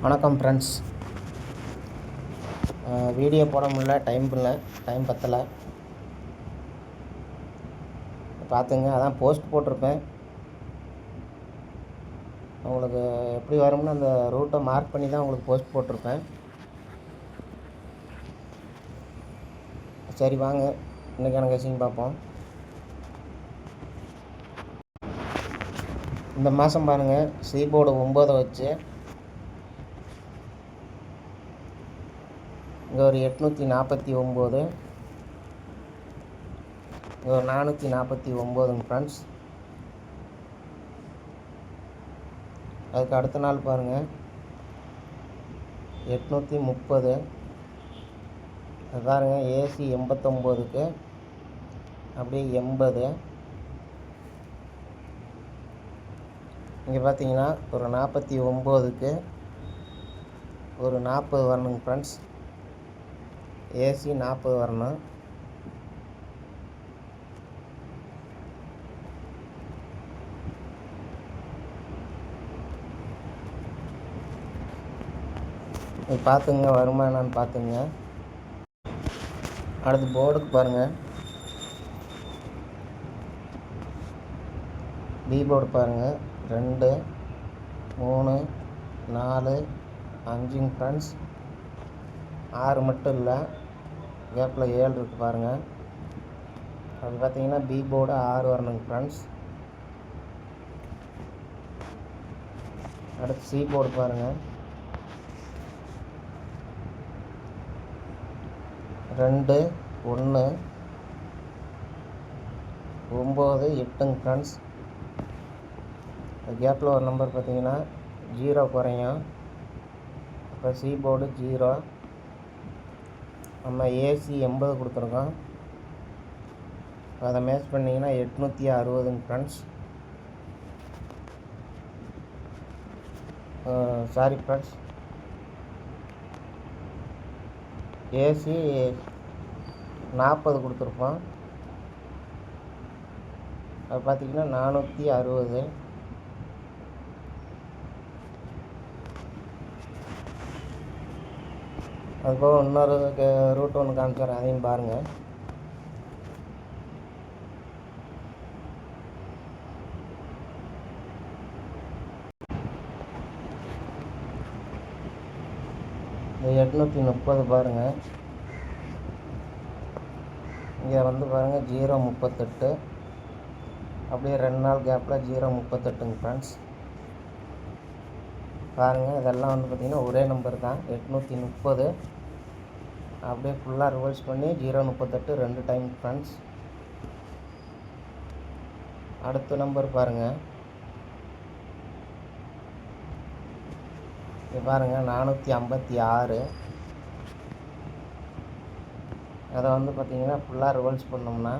வணக்கம் friends. Video போட முடியல, டைம் பத்தலை. பார்த்துங்க, அதான் போஸ்ட் போட்டிருப்பேன். உங்களுக்கு எப்படி வரும்னு அந்த ரூட்டை மார்க் பண்ணி தான் உங்களுக்கு போஸ்ட் போட்டிருப்பேன். சரி வாங்க, இன்றைக்கான கெஸிங் பார்ப்போம். இந்த மாதம் பாருங்கள், சீபோர்டு 9 வச்சு இங்கே ஒரு 849, இங்கே ஒரு 449 ஃப்ரெண்ட்ஸ். அதுக்கு அடுத்த நாள் பாருங்கள் 830. அது பாருங்கள் ஏசி 89க்கு அப்படியே 80. இங்கே பார்த்தீங்கன்னா ஒரு 49க்கு ஒரு 40 வரணுங்க ஃப்ரெண்ட்ஸ். ஏசி 40 வரணும். இது பார்த்துங்க, வருமா என்னான்னு பார்த்துங்க. அடுத்து போர்டுக்கு பாருங்கள், பி போர்டு பாருங்கள் 2 3 4 5 ஃப்ரெண்ட்ஸ். 6 மட்டும் இல்லை, கேப்பில் 7 இருக்குது பாருங்கள். அது பார்த்தீங்கன்னா பி போர்டு 6 வரணுங்க ஃப்ரெண்ட்ஸ். அடுத்து சி போர்டு பாருங்கள் 2 1 9 8 ஃப்ரெண்ட்ஸ். கேப்பில் ஒரு நம்பர் பார்த்தீங்கன்னா 0 குறையும். இப்போ சி போர்டு 0. நம்ம ஏசி 80 கொடுத்துருக்கோம். அதை மேட்ச் பண்ணிங்கன்னா 860 ஃப்ரெண்ட்ஸ். சாரி ஃப்ரெண்ட்ஸ், ஏசி 40 கொடுத்துருப்போம். அது பார்த்திங்கன்னா 460. அதுபோக இன்னொரு ரூட் ஒன்று காமிச்சார், அதையும் பாருங்கள். இந்த 830 பாருங்கள். இங்கே வந்து பாருங்கள் 038. அப்படியே 2 நாள் கேப்பில் 038 ஃப்ரெண்ட்ஸ். பாருங்கள், இதெல்லாம் வந்து பார்த்திங்கன்னா ஒரே நம்பர் தான், 830. அப்படியே ஃபுல்லாக ரிவர்ஸ் பண்ணி 038 2 டைம் ஃப்ரெண்ட்ஸ். அடுத்த நம்பர் பாருங்கள், இது பாருங்கள் 456. அதை வந்து பார்த்திங்கன்னா ஃபுல்லாக ரிவர்ஸ் பண்ணோம்னா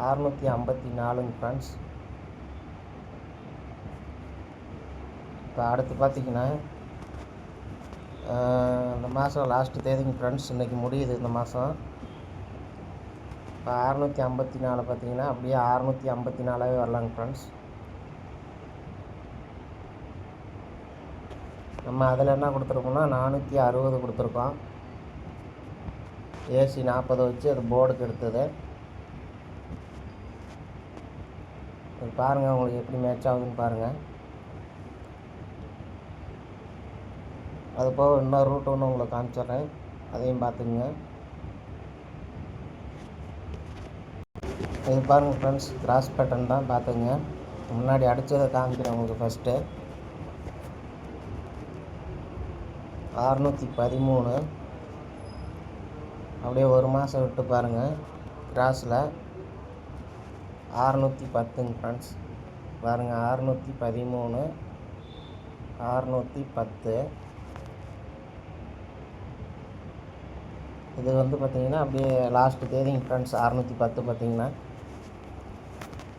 654 ஃப்ரெண்ட்ஸ். இப்போ அடுத்து பார்த்திங்கன்னா இந்த மாதம் லாஸ்ட்டு தேதிங்க ஃப்ரெண்ட்ஸ். இன்றைக்கி முடியுது இந்த மாதம். இப்போ 654 பார்த்திங்கன்னா அப்படியே 654 வரலாங்க ஃப்ரெண்ட்ஸ். நம்ம அதில் என்ன கொடுத்துருக்கோம்னா 460 கொடுத்துருக்கோம். ஏசி 40 வச்சு அது போர்டுக்கு எடுத்தது. இது பாருங்கள், உங்களுக்கு எப்படி மேட்ச் ஆகுதுன்னு பாருங்கள். அது போக இன்னொரு ரூட் ஒன்று உங்களுக்கு காமிச்சிட்றேன், அதையும் பார்த்துக்குங்க. இது பாருங்கள் ஃப்ரெண்ட்ஸ், கிராஸ் பேட்டர்ன் தான், பார்த்துங்க. முன்னாடி அடித்ததை காமிக்கிறேன் உங்களுக்கு. ஃபஸ்ட்டு 613. அப்படியே ஒரு மாதம் விட்டு பாருங்கள், கிராஸில் 610 ஃப்ரெண்ட்ஸ். பாருங்கள் 613 610. இது வந்து பார்த்திங்கன்னா அப்படியே லாஸ்ட்டு தேதிங்க ஃப்ரெண்ட்ஸ். 610 பார்த்திங்கன்னா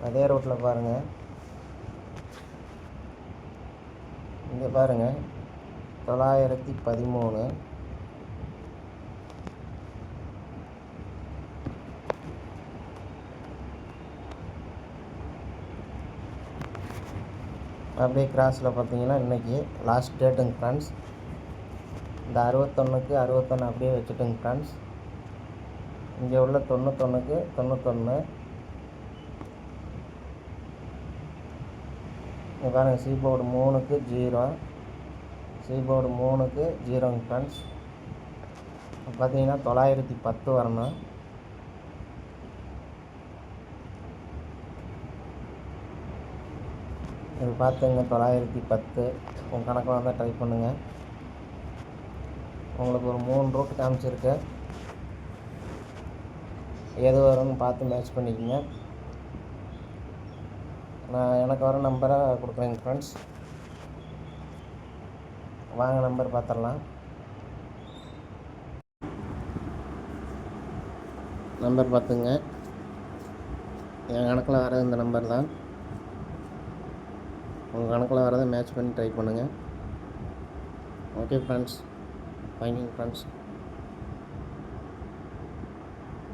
அதே ரூட்டில் பாருங்கள். இங்கே பாருங்கள் 913. அப்படியே கிராஸில் பார்த்தீங்கன்னா இன்றைக்கி லாஸ்ட் டேட்டுங்க ஃப்ரெண்ட்ஸ். இந்த 61க்கு 61 அப்படியே வச்சுட்டுங்க ஃப்ரெண்ட்ஸ். இங்கே உள்ள 91க்கு 91. இங்கே பாருங்கள், சி போர்டு 3க்கு 0, சி போர்டு 3க்கு 0ங்க ஃப்ரெண்ட்ஸ். பார்த்தீங்கன்னா 910 வரணும். இது பார்த்துங்க 910 உங்கள் கணக்கில் வந்தால் ட்ரை பண்ணுங்கள். உங்களுக்கு ஒரு 3 ரூட் காமிச்சிருக்கு, எது வரும்னு பார்த்து மேட்ச் பண்ணிக்கோங்க. நான் எனக்கு வர நம்பரை கொடுக்குறேங்க ஃப்ரெண்ட்ஸ். வாங்க நம்பர் பார்த்துடலாம். நம்பர் பார்த்துங்க, என் கணக்கில் வர இந்த நம்பர் தான். உங்கள் கணக்கில் வரதை மேட்ச் பண்ணி ட்ரை பண்ணுங்கள். ஓகே ஃப்ரெண்ட்ஸ், ஃபைனிங் ஃப்ரெண்ட்ஸ்.